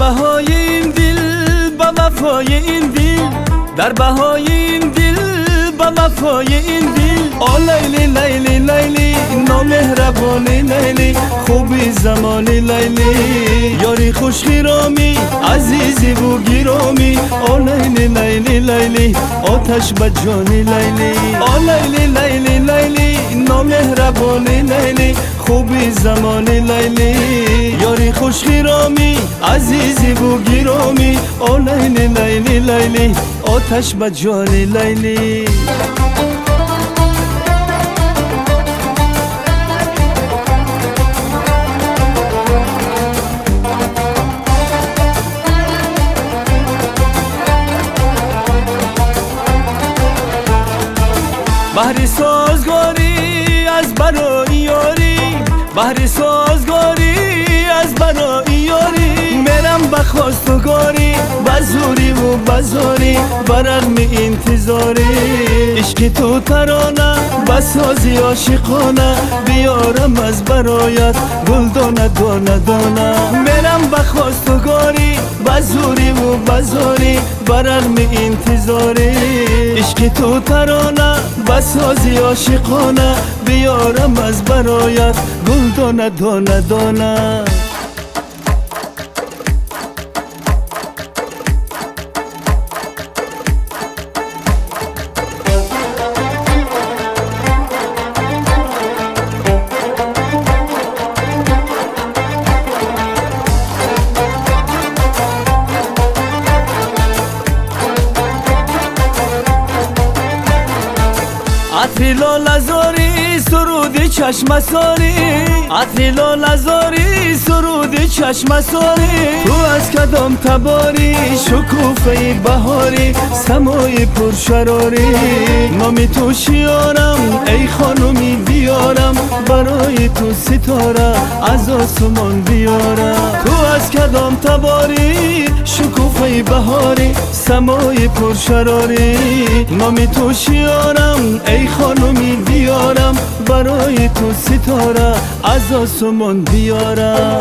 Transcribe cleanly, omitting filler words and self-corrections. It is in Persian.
بهای این دل با وفای این دل، در بهای این دل با وفای این دل. آ لیلی لیلی لیلی نامهربانی لیلی، خوبی زمانی لیلی، یاری خوش خیرامی عزیزی و گیرامی. آ لیلی لیلی لیلی آتش بجانی لیلی، آ لیلی لیلی لیلی نامهربانی لیلی، خوبی زمانی لیلی، یاری خوش خیرامی عزیزی و گیرامی. آ لیلی لیلی لیلی آتش بجانی لیلی. بحری سازگاری از برای یاری، بحری سازگاری از برای یاری. میرم به خواستگاری بزوری و بزاری، برغم انتظاری عشق تو ترانه بسازی عاشقانه، بیارم از برایت گل دانه دانه دانه. میرم به خواستگاری بزوری و بزاری، برغم انتظاری عشق تو ترانه بسازی عاشقانه، بیارم از برایت گل دانه دانه دانه. عطری لاله‌زاری سرودی چشم ساری، عطری لاله‌زاری سرودی چشم ساری. تو از کدام تباری شکوفه بهاری، سمای پرشراری. نامی تو شیارم ای خانومی بیارم، برای تو ستاره از آسمان بیارم. تو از کدام تباری شکوفه بهاری، سمای پرشراری. نامی تو شیارم ای خانومی بیارم، برای تو ستاره از آسمان بیارم.